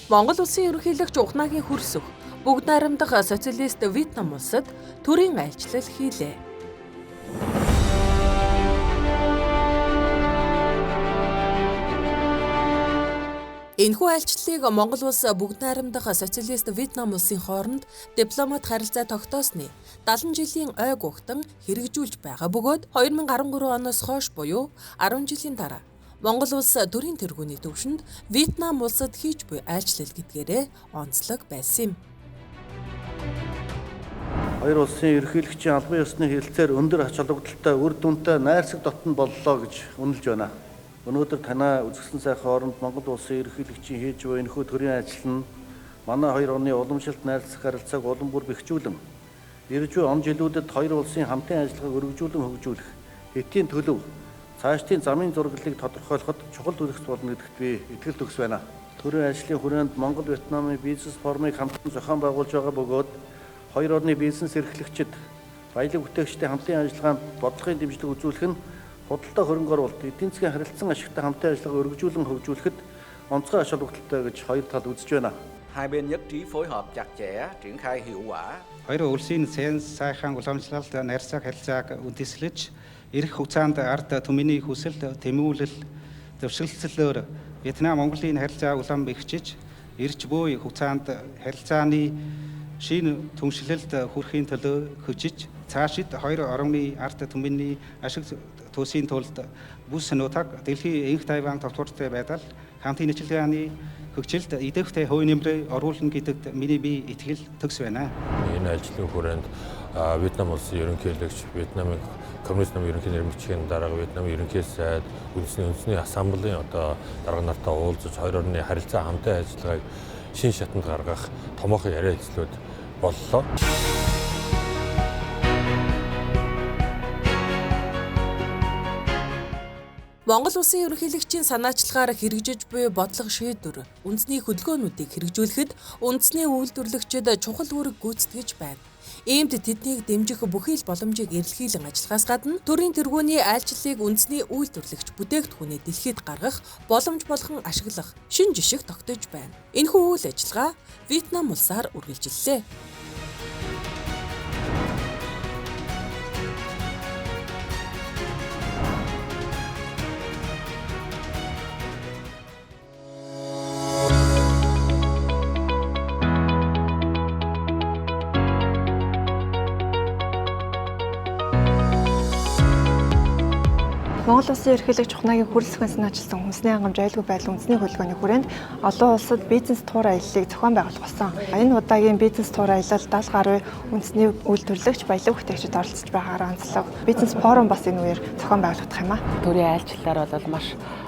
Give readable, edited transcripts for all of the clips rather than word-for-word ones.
Монгол улсын ерөнхийлөгч Ухнагийн хөрсөх бүгд найрамдах социалист Вьетнам улсад төрийн айлчлал хийлээ. Энэхүү айлчлалыг Монгол улс бүгд найрамдах социалист Вьетнам улсын хооронд дипломат харилцаа тогтоосны 70 жилийн ойг угтан хэрэгжүүлж байгаа бөгөөд 2013 оноос хойш буюу 10 жилийн дараа Монгол улс төрийн тэргүүний төвшөнд Вьетнам улсад хийж буй айлчлал гэдгээрээ онцлог байсан юм. Хоёр улсын ерөнхийлөгчийн албан ёсны хэлэлцээр өндөр ач холбогдолтой үр дүнтэй найрсаг дотн боллоо гэж үнэлж байна. Өнөөдөр танаа үзэсгэлэн сайхан оронд Монгол улсын ерөнхийлөгчийн хийж буй энэхүү төрийн ажил нь манай хоёр орны уламжлалт найрсаг харилцааг улам бүр бэхжүүлэн ирж буй он жилүүдэд хоёр улсын хамтын ажиллагааг өргөжүүлэн хөгжүүлэх хэдийн төлөв цаашдын замын зураглалыг тодорхойлоход чухал төлөвлөс болно гэдэгт би итгэл төгс байна. Төрийн ажлын хүрээнд Монгол Вьетнамын бизнес форумыг хамтан зохион байгуулж байгаа бөгөөд хоёр орны бизнес эрхлэгчид баялаг бүтээгчдийн хамтын ажиллагаанд бодлогын дэмжлэг үзүүлэх нь худалдаа хөрөнгө оруулалт, эдийн засгийн харилцан ашигтай хамтын ажиллагааг өргөжүүлэн хөгжүүлэхэд онцгой ач холбогдолтой гэж хоёр тал үзэж байна. Hai bên nhất trí phối hợp chặt chẽ, triển khai hiệu quả. Хоёр улсын сайхан уламжлалт найрсаг харилцааг үндэслэж ирэх хугацаанд ард түмний хүсэл тэмүүлэл төвшөлтслөөр Вьетнам Монголын харилцаа улам бэхжиж ирж буй хугацаанд харилцааны шинэ түншлэлд хүрэхийн төлөө хөжиж цаашид хоёр орны ард түмний ашиг төсийн тулд бүс нутаг дэлхийн энх Тайван товтвортой байдал хамтын нэчилгээний хөгжилд идэвхтэй хувь нэмрээ оруулна гэдэгт миний бие итгэл төгс байна. Энэ ажлын хүрээнд Вьетнам улсын ерөнхийлөгч, Вьетнамын коммунист намын ерөнхий нэрмэгчийн дарга Вьетнамын ерөнхий сайд, үндэсний ассамблеийн дарга нартай уулзаж хоёр орны харилцаа хамтын ажиллагааг шин шатанд гаргах томоохон яриа эзлүүд боллоо. Монгол улсын ерөнхийлөгчийн санаачлагаар хэрэгжиж буй бодлого шийдвэр үндэсний хөдөлгөөнүүдийг хэрэгжүүлэхэд үндэсний үйлдвэрлэгчид чухал үүрэг гүйцэтгэж байна. Иймд тэднийг дэмжих бүхий л боломжийг эрэлхийлэн ажиллахаас гадна төрийн тэргүүний айлчлалыг үндэсний үйлдвэрлэгч бүтээгдэхүүнээ дэлхийд гаргах боломж болгон ашиглах шинэ жишг тогтож байна. Энэхүү үйл ажиллагаа Вьетнам улсаар үргэлжиллээ. Монгол улсын ерөнхийлөгч Ухнагийн хөрөлцөхөнд санаачилсан хүнсний хангамж аюулгүй байдал үндэсний хөдөлгөөний хүрээнд олон улсад бизнес туур аяллыг зохион байгуулах болсон. Энэ удаагийн бизнес туур аялал 70 гаруй үндэсний үйлдвэрлэгч баялаг бүтээгчид оролцож байгаагаар онцлог. Бизнес форум бас энэ үеэр зохион байгуулагдах юм а. Төрийн айлчлалаар бол маш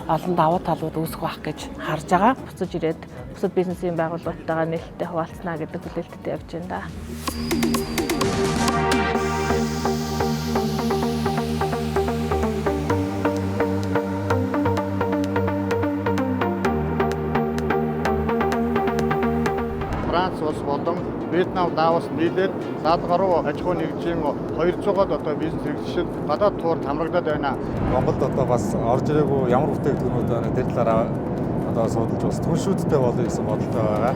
олон давуу талууд үүсэх байх гэж харж байгаа. Буцаж ирээд бусад бизнесийн байгууллагатайгаа нээлттэй хуваалцнаа гэдэг хүлээлттэй явж байна да. Франц улс болон Вьетнам Лаос нийлээд 70 гаруй аж ахуй нэгжийн 200-аад одоо бизнес хэрэглэгчид гадаад туурд хамрагдаад байна. Монголд одоо бас орж ирээгүй ямар бүтээгдэхүүнүүд байна тэр талаараа одоо судалж бас түншүүдтэй болъё гэсэн бодолтой байгаа.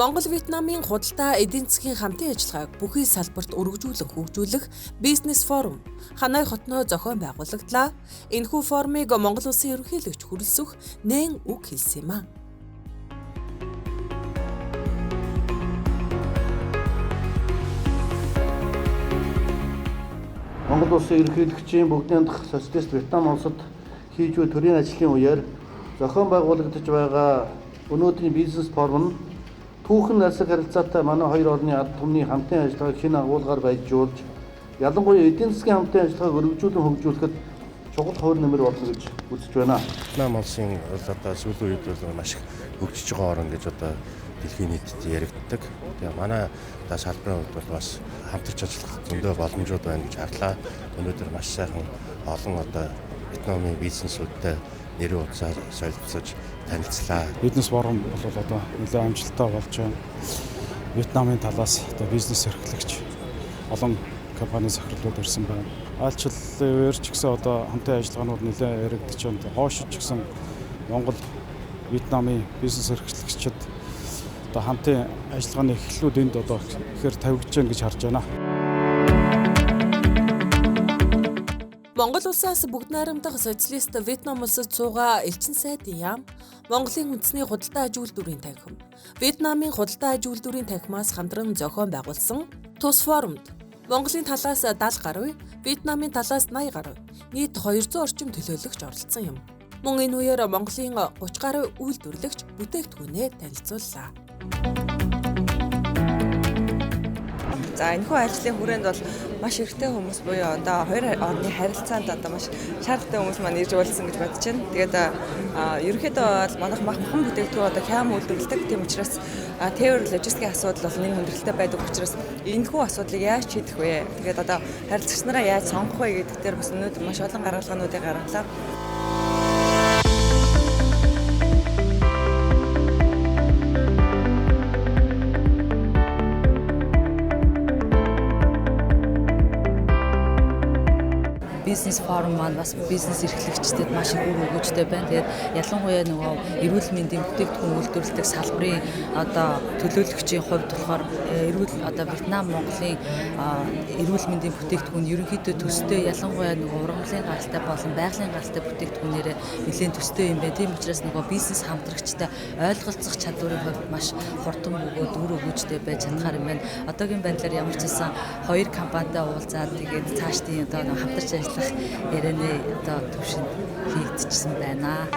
Монгол Вьетнамын худалдаа эдийн засгийн хамтын ажиллагааг бүхий салбарт өргөжүүлэн хөгжүүлэх бизнес форум Ханой хотноо зохион байгуулагдлаа. Энэхүү форумыг Монгол улсын ерөнхийлөгч хүрэлцэх нээн үг хэлсэн юм а. Монгол улсын ерөнхийлөгчийн бүгдийн дахь социалист Вьетнам улсад хийж буй төрийн ажлын үеэр зохион байгуулагдаж байгаа өнөөдрийн бизнес форум нь түүхэн нарсаг харилцаатай манай хоёр орны ард түмний хамтын ажиллагааг хэн агуулгаар байжуулж, ялангуяа эдийн засгийн хамтын ажиллагааг өргөжүүлэн хөгжүүлэхэд чухал хувь нэмэр болно гэж үзэж байна. Вьетнам улсын одоо сүүлийн үед бол маш их хөгжиж байгаа орн гэж одоо дэлхийн нийтэд яригддаг. Тэгээ манай салбарын хувьд бол бас хамтарч ажиллах зөндөө боломжууд байна гэж харлаа. Өнөөдөр маш сайхан олон одоо Вьетнамын бизнесүүдтэй нэрийн утсаар солилцож танилцлаа. Бизнес форум бол одоо нэлээд амжилттай болж байна. Вьетнамын талаас одоо бизнес эрхлэгч олон компани захирлууд ирсэн байна. Айлчлалын үеэр ч гэсэн одоо хамтын ажиллагаанууд нэлээд яригдж байна. Хоошид ч гэсэн Монгол Вьетнамын бизнес эрхлэгчид одоо хамтын ажиллагааны эхлэлүүд энд одоо ихээр тавигдж байна гэж харж байна. Монгол улсаас бүгд найрамдах социалист Вьетнам улсад суугаа элчин сайдын яам, Монголын үндэсний худалдаа аж үйлдвэрийн танхим, Вьетнамын худалдаа аж үйлдвэрийн танхимаас хамтран зохион байгуулсан тус форумд Монголын талаас 70 гаруй, Вьетнамын талаас 80 гаруй, нийт 200 орчим төлөөлөгч оролцсон юм. Мөн энэ үеэр Монголын 30 гаруй үйлдвэрлэгч бүтээгдэхүүнээ танилцууллаа. За энэхүү ажлын хүрээнд бол маш ихтэй хүмүүс буюу одоо хоёр орны харилцаанд одоо маш шаардлагатай хүмүүс маань ирж уулзсан гэж бодож байна. Тэгээд ерөнхийдөө бол манайх махан бүтээгдэхүүн одоо хям үйлдвэрлэдэг. Тийм учраас тээвэр логистикийн асуудал бол нэр хүндрэлтэй байдаг учраас энэхүү асуудлыг яаж шийдэх вэ? Тэгээд одоо харилцагч нараа яаж сонгох вэ гэдэг дээр бас өнөөдөр маш олон гаргалгаануудыг гаргалаа. Бизнес форум маань бас бизнес эрхлэгчдэд маш их үр өгөөжтэй байна. Тэгээд ялангуяа нөгөө эрүүл мэндийн бүтээгдэхүүн үйлдвэрлэдэг салбарын одоо төлөөлөгчийн хувьд болохоор эрүүл одоо Вьетнам Монголын эрүүл мэндийн бүтээгдэхүүн ерөнхийдөө төстэй ялангуяа нөгөө ургамлын гаралтай болон байгалийн гаралтай бүтээгдэхүүнээрээ нэлээд төстэй юм байна. Тийм учраас нөгөө бизнес хамтрагчтай ойлголцох чадварын хувьд маш хурдан бөгөөд үр өгөөжтэй байж чадхаар юм байна. Одоогийн байдлаар ямар ч байсан хоёр компанитай уулзаад тэгээд цаашдын одоо хамтарч ажиллах ярианы одоо төвшөнд хийгдчихсэн байна.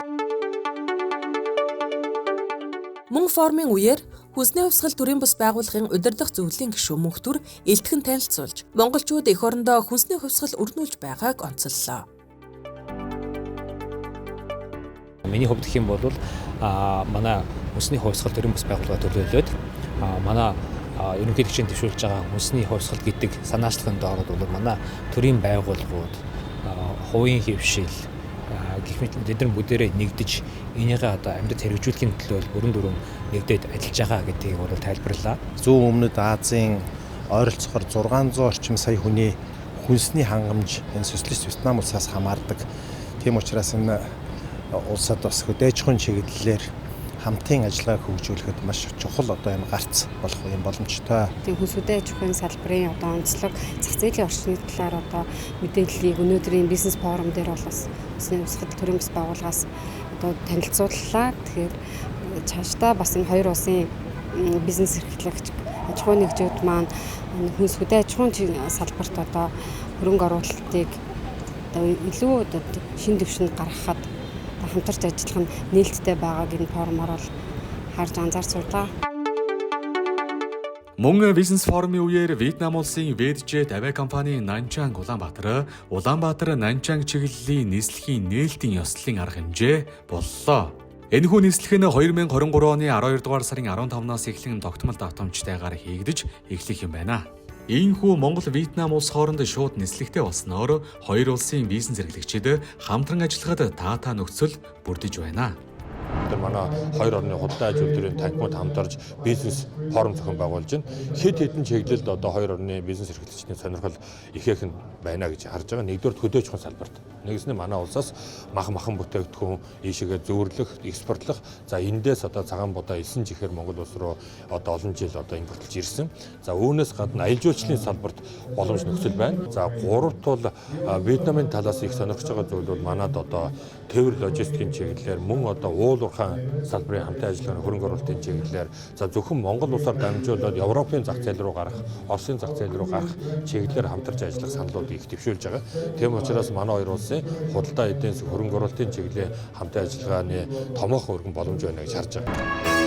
Мөн форумын үеэр хүнсний хувьсгал төрийн бас байгууллагын удирдах зөвлөлийн гишүүн мөнхтөр элтгэн танилцуулж, монголчууд эх орондоо хүнсний хувьсгал өрнүүлж байгааг онцоллоо. Миний хувьд гэх юм бол манай хүнсний хувьсгал төрийн бас байгууллага төлөөлөөд манай ерөнхийлөгчийн төвшүүлж байгаа хүнсний хувьсгал гэдэг санаачлагын доороод бол манай төрийн байгууллагууд хувийн хөвшил гэх мэт тэдгээр бүдэрээ нэгдэж энийгээ одоо амьд хэрэгжүүлэхийн төлөө бүрэн дүрэн нэгдээд ажиллаж байгаа гэдгийг бол тайлбарлаа. Зүүн өмнөд Азийн ойролцоогоор 600 орчим сая хүний хүнсний хангамж энэ социалист Вьетнам улсаас хамаардаг. Тийм учраас энэ улсад бас хөдөөж хүн чиглэлээр хамтын ажиллагааг хөгжүүлэхэд маш чухал одоо энэ гарц болох юм боломжтой. Тийм хүнсүдэ аж ахуйн салбарын одоо онцлог зах зээлийн орчны талаар одоо мэдээллийг өнөөдрийн бизнес форум дээр бол бас хүнсний хувьсгал төрийн бас байгууллагаас одоо танилцууллаа. Тэгэхээр цаашдаа бас энэ хоёр улсын бизнес эрхлэгч аж ахуйн нэгжүүд маань хүнсүдэ аж ахуйн салбарт одоо хөрөнгө оруулалтыг одоо илүү одоо шин дэвшинд гаргахад хамтарч ажиллах нь нээлттэй байгааг энэ форумаар бол харж анзаарч суулаа. Мөн бизнес форумын үеэр Вьетнам улсын Веджет авиакомпани Нанчанг Улаанбаатар Нанчанг чиглэлийн нийслэлийн нээлтийн ёслолын арга хэмжээ боллоо. Энэхүү нийслэх нь 2023 оны 12 дугаар сарын 15-наас эхлэн тогтмол давтамжтайгаар хийгдэж эхлэх юм байна. Ийхүү Монгол-Вьетнам улс хооронд шууд нислэгтэй болсноор хоёр улсын бизнес эрхлэгчид хамтран ажиллахад таатай нөхцөл бүрдэж байна. Тэр манай хоёр орны худалдаа аж үйлдвэрийн танхимууд хамтарч бизнес форум зохион байгуулж байна. Хэд хэдэн чиглэлд одоо хоёр орны бизнес эрхлэгчдийн сонирхол ихээхэн байна гэж харж байгаа. Нэгдүгээр хөдөөж хүн салбарт Нэгс нь манай улсаас махан бүтээгдэхүүн ийшээгээ зөөрлөх, экспортлох. За эндээс одоо цагаан будаа элсэн жихээр Монгол улс руу одоо олон жил одоо импортлж ирсэн. За үүнээс гадна аялал жуулчлалын салбарт боломж нөхцөл байна. За гуравт бол Вьетнамын талаас их сонирхож байгаа зүйл бол манад одоо тээвэр логистикийн чиглэлээр мөн одоо уул уурхайн салбарын хамтын ажиллагааны хөрөнгө оруулалтын чиглэлээр за зөвхөн Монгол улсаар дамжуулаад Европын зах зээл рүү гарах, Оросын зах зээл рүү гарах чиглэлээр хамтарч ажиллах саналууд их дэвшүүлж байгаа. Тийм учраас манай хоёр улсын худалдаа эдийн засаг хөрөнгө оруулалтын чиглэлийн хамтын ажиллагааны томоохон өргөн боломж байна гэж харж байгаа.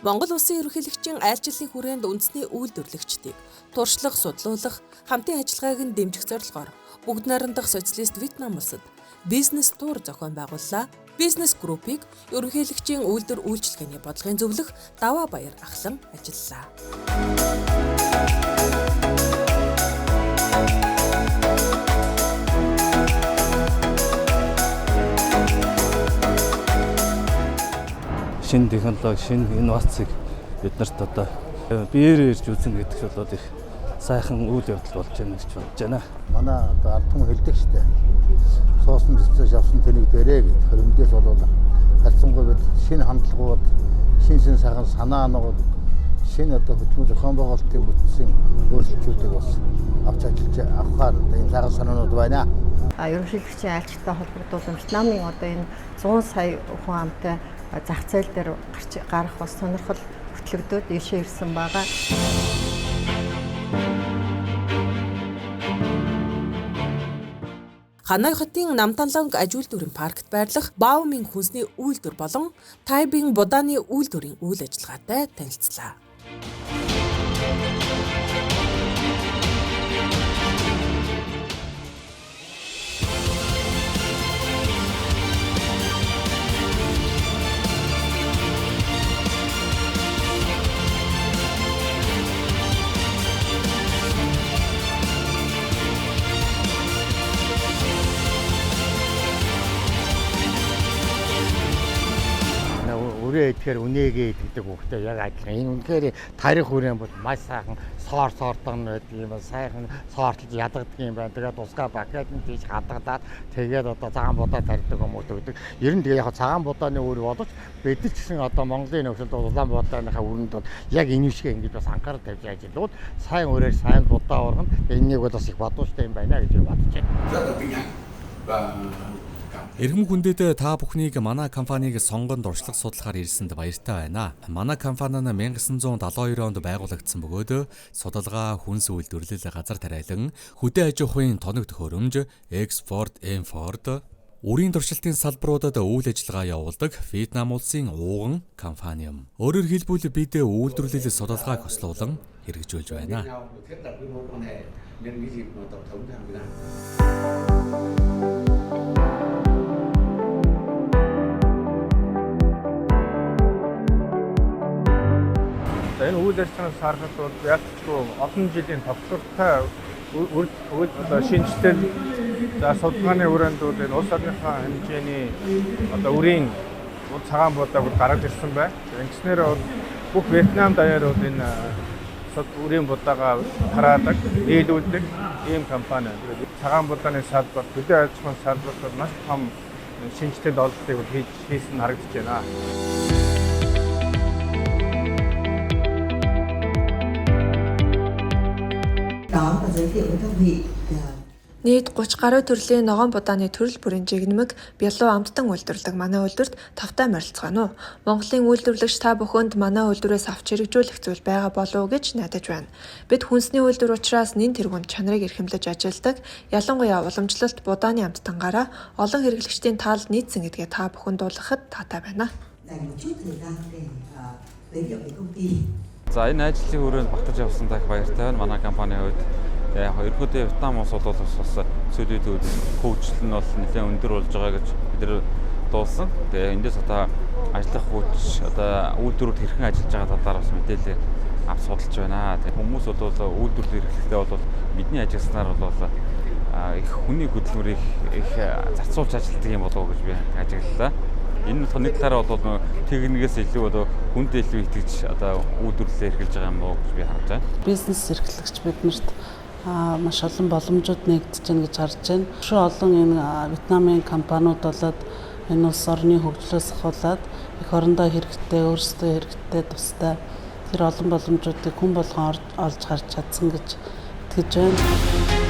Монгол улсын ерөнхийлөгчийн айлчлалын хүрээнд үндэсний үйлдвэрлэгчдийг туршлах, судлуулах, хамтын ажиллагааг нь дэмжих зорилгоор бүгд найрамдах социалист Вьетнам улсад бизнес тур зохион байгууллаа. Бизнес группийг ерөнхийлөгчийн үйлдвэр үйлчилгээний бодлогын зөвлөх Даваа Баяр ахлан ажиллалаа. Шинэ технологи, шинэ инновацийг биднэрт одоо биеэр ирж үзэн гэдэг нь бол их сайхан үйл явдал болж байна гэж бодож байна. Манай одоо ард түмэн хэлдэг шүү дээ. Суусан зэвсэж авсан тэнийг дээрээ гэдэг. Хөрөмдөөс бол харьцангуй бид шинэ хандлагууд, шинэ сайхан санаанууд, шинэ одоо хөтөлбөр зохион байгуулалтын бүтцийн өөрчлөлтүүдийг бас авч ажиллаж авахаар ийм сайхан санаанууд байна. Ерөнхийлөгчийн айлчлалтай холбогдуулан Вьетнамын одоо энэ 100 сая хүн амтай зах зээл дээр гарах бас сонирхол хөтлөгдөд ийшээ ирсэн байгаа. Ханой хотын Намтанлонг аж үйлдвэрийн паркт байрлах Баомын хүнсний үйлдвэр болон Тайбын будааны үйлдвэрийн үйл ажиллагаатай танилцлаа. Үрээ идэхээр үнээгээ идэгдэг хүүхдээ яг адилхан. Энэ үнэхээр тарих хүрээнд бол маш сайхан соортон байдаг юм байна. Сайхан соортлж ядагддаг юм байна. Тэгээд тусгай бакет нь тийш хадагдаад тэгээд одоо цагаан будаа тарьдаг хүмүүс өгдөг. Ер нь тэгээд яг цагаан будааны үр боловч бид ч гэсэн одоо Монголын нөхцөлд Улаанбаатарынхаа үрэнд бол яг энэ шиг ингэж бас анхаарал тавьж ажиллаад сайн үрээр сайн будаа ургана. Энэнийг бол бас их бодвоштой юм байна гэж бодож байна. Эрхэм хүндэд та бүхнийг манай компаниг сонгонд урьдчилан судлахаар ирсэнд баяртай байна. Манай компани нь 1972 онд байгуулагдсан бөгөөд судалгаа, хүнс үйлдвэрлэл, газар тариалан, хөдөө аж ахуйн тоног төхөөрөмж, экспорт, импорт, үрийн туршилтын салбаруудад үйл ажиллагаа явуулдаг Вьетнам улсын ууган компани юм. Өөрөөр хэлбэл бид үйлдвэрлэл судалгааг хослуулан хэрэгжүүлж байна. Энэ үйл ажиллагаанаас харахад бол ялцгүй олон жилийн тогтвортой одоо шинжилэл за судалгааны хүрээнд бол энэ улс орныхаа хэмжээний одоо үрийн цагаан будааг гаргаж ирсэн байна. Ингэснээр бол бүх Вьетнам даяар бол энэ үрийн будаага хараадаг, нийлүүлдэг ийм компани. Цагаан будааны салбар, хөдөө аж ахуйн салбарт маш том шинжилгээнд олдтыг хийсэн харагдаж байна. Нийт 30 гаруй төрлийн ногоон будааны төрөл бүрийн жигнэмэг бялуу амттан үйлдвэрлэдэг манай үйлдвэрт тавтай морилцгаано. Монголын үйлдвэрлэгч та бүхэнд манай үйлдвэрээс авч хэрэгжүүлэх зүйл байгаа болов уу гэж найдаж байна. Бид хүнсний үйлдвэр учраас нэн тэргуунд чанарыг эрхэмлэж ажилладаг. Ялангуяа уламжлалт будааны амттангаараа олон хэрэглэгчдийн таалд нийцсэн гэдгээ та бүхэнд дуулгахад таатай байна. За энэ ажлын хүрээнд баталж явсан дах баяртай байна. Манай компанийн хувьд яг ерөнхийдөө Вьетнам улс бол бас сүүлийн үед хөгжил нь бол нэлээд өндөр болж байгаа гэж бид нэр дуулсан. Тэгээ эндээс одоо ажиллах хүч одоо үйлдвэрүүд хэрхэн ажиллаж байгаа талаар бас мэдээлэл авч судалж байна. Тэгээ хүмүүс бол үйлдвэрлэл эрхлэлтэй бол бидний ажилласнаар бол их хүний хөдөлмөрийг их зарцуулж ажилладаг юм болов уу гэж би ажиглалаа. Энэ нь нэг талаараа бол техникээс илүү одоо хүнд илүү итгэж одоо үйлдвэрлэлээ эрхэлж байгаа юм уу гэж би харж байна. Бизнес эрхлэгч биднэрт маш олон боломжууд нэгдэж байна гэж харж байна. Шүү олон энэ Вьетнамын компаниуд болоод энэ улс орны хөгжлөөс ахуулаад их орондоо хэрэгтэй, өөрсдөө хэрэгтэй тустай тэр олон боломжуудыг хүн болгон олж харж чадсан гэж итгэж байна.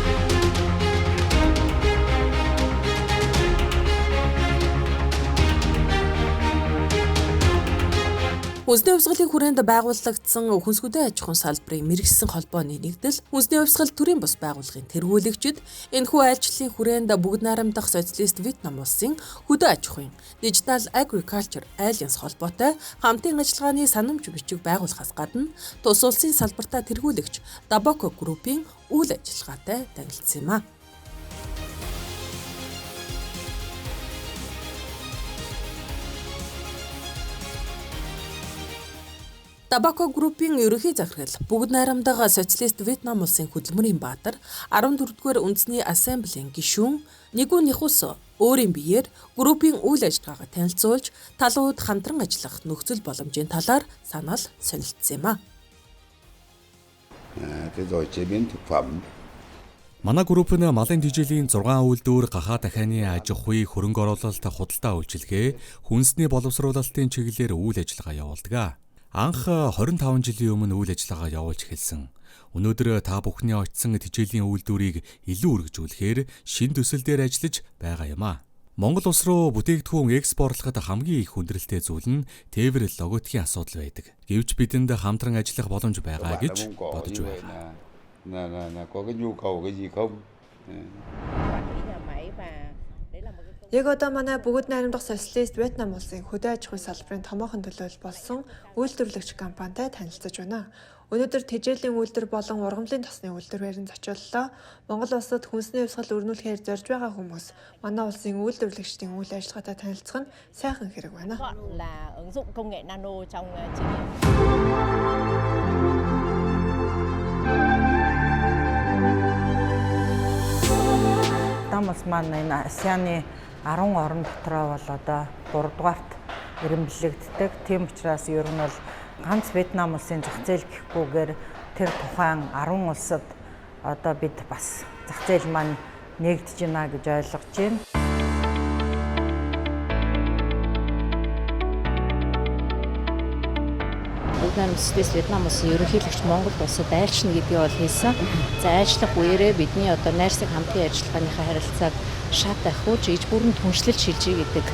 Үндэсний хувьсгалын хүрээнд байгуулагдсан хүнсгүдэн аж ахуйн салбарын мэргэжсэн холбооны нэгдэл үндэсний хувьсгал төрийн бус байгууллагын тэргүүлэгчид энэхүү айлчлалын хүрээнд бүгд найрамдах социалист Вьетнам улсын хөдөө аж ахуйн Digital Agriculture Alliance холбоотой хамтын ажиллагааны санамж бичиг байгуулахаас гадна тус улсын салбартаа тэргүүлэгч Dabako Group-ийн үйл ажиллагаатай танилцсан юм а. Dabako Group-ийн ерөнхий захирал бүгд найрамдаг социалист Вьетнам улсын хөдөлмөрийн баатар 14-р үндэсний ассамблеийн гишүүн Нэгүн Ихус өөрийн биеэр группийн үйл ажиллагаагаа танилцуулж талууд хамтран ажиллах нөхцөл боломжийн талаар санал солилцсон юм а. Манай групп нь малын тэжээлийн 6 үйлдвэр гахаа дахианы аж ахуй хөрөнгө оруулалт худалдаа үйлчилгээ хүнсний боловсруулалтын чиглэлээр үйл ажиллагаа явуулдаг. Анх 25 жилийн өмнө үйл ажиллагаа явуулж эхэлсэн. Өнөөдөр та бүхний очсон тэжээлийн үйлдвэрийг илүү өргөжүүлэхээр шин төсөл дээр ажиллаж байгаа юм а. Монгол улс руу бүтээгдэхүүн экспортлоход хамгийн их хүндрэлтэй зүйл нь тээвэр логотикийн асуудал байдаг. Гэвч бидэнд хамтран ажиллах боломж байгаа гэж бодож байна. Яг одоо манай бүгд найрамдах социалист Вьетнам улсын хөдөө аж ахуйн салбарын томоохон төлөөлөл болсон үйлдвэрлэгч компанитай танилцаж байна. Өнөөдөр тэжээлийн үйлдвэр болон ургамлын тосны үйлдвэрээр зочиоллоо. Монгол улсад хүнсний хувьсгал өрнүүлэхээр зорж байгаа хүмүүс манай улсын үйлдвэрлэгчдийн үйл ажиллагаатай танилцах нь сайхан хэрэг байна. Вьетнам улс маань энэ ASEAN-ы 10 орн дотроо бол одоо 3 дугаарт эренбэлэгддэг. Тийм учраас ер нь бол ганц Вьетнам улсын зах зээл гэхгүйгээр тэр тухайн 10 улсад одоо бид бас зах зээл маань нэгдэж байна гэж ойлгож байна. Социалист Вьетнам улсын ерөнхийлөгч Монгол улсад айлчлна гэдгийг бол хэлсэн. За айлчлах үеэрээ бидний одоо найрсаг хамтын ажиллагааныхаа харилцааг шат ахиуж иж бүрэн түншлэл шилжиж гэдэг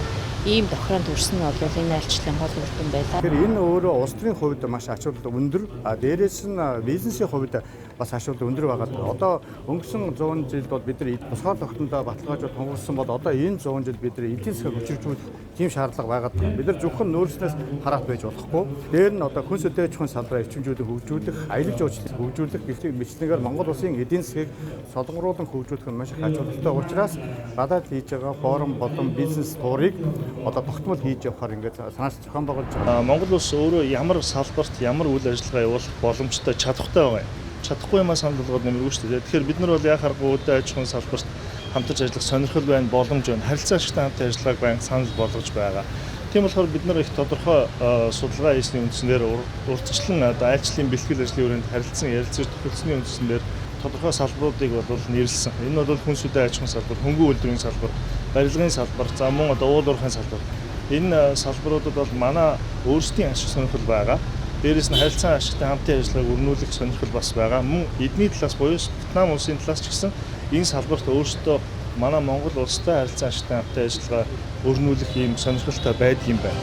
ийм тохиронд хүрсэн нь бол энэ айлчлалын гол үр дүн байлаа. Тэгэхээр энэ өөрөө улс төрийн хувьд маш ач холбогдол өндөр. Дээрээс нь бизнесийн хувьд бас ач холбогдол өндөр байгаа. Одоо өнгөрсөн 100 жилд бол бид нар тусгай тогтнолоо баталгаажуулж тунгалсан бол одоо энэ 100 жил бид нар эдийн засгийг хүчирхүүлэх тийм шаардлага байгаа. Бид нар зөвхөн нөөцнөөс хараат байж болохгүй. Дээр нь одоо хүнс хөдөө аж ахуйн салбараа эрчимжүүлэх, хөгжүүлэх, аялал жуулчлалыг хөгжүүлэх гэх мэтлэгээр Монгол улсын эдийн засгийг солонгоруулан хөгжүүлэх нь маш их ач холбогдолтой учраас гадаад хийж байгаа форум болон бизнес туурыг одоо тогтмол хийж явахаар ингээд санаач зохион байгуулж байгаа. Монгол улс өөрөө ямар салбарт ямар үйл ажиллагаа явуулах боломжтой чадвартай байгаа юм. Чадахгүй юмаа санал болгоод нэмэргүй шүү дээ. Тэгэхээр бид нар бол яа харахгүй үйл аж ахуйн салбарт хамтарч ажиллах сонирхол байна, боломж байна. Харилцаа ашигтай хамтын ажиллагааг байнга санал болгож байгаа. Тийм болохоор бид нар их тодорхой судалгаа хийсний үндснээр урьдчилан айлчлалын бэлтгэл ажлын хүрээнд харилцан ярилцаж тохиолдсны үндснээр тодорхой салбаруудыг бол нэрлсэн. Энэ бол хүнс хөдөө аж ахуйн салбар, хөнгөн үйлдвэрийн салбар, барилгын салбар, за мөн одоо уул уурхайн салбар. Энэ салбаруудад бол манай өөрсдийн ашиг сонирхол байгаа. Дээрээс нь харилцан ашигтай хамтын ажиллагааг өрнүүлэх сонирхол бас байгаа. Мөн эдний талаас буюу Вьетнам улсын талаас ч гэсэн энэ салбарт өөрсдөө манай Монгол улстай харилцан ашигтай хамтын ажиллагаа өрнүүлэх ийм сонирхолтой байдаг юм байна.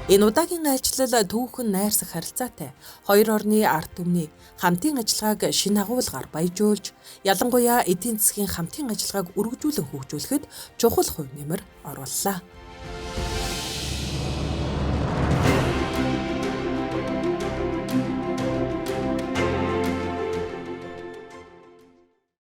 Энэ удаагийн айлчлал түүхэн найрсаг харилцаатай хоёр орны ард түмний хамтын ажиллагааг шинэ агуулгаар баяжуулж, ялангуяа эдийн засгийн хамтын ажиллагааг өргөжүүлэн хөгжүүлэхэд чухал хувь нэмэр орууллаа.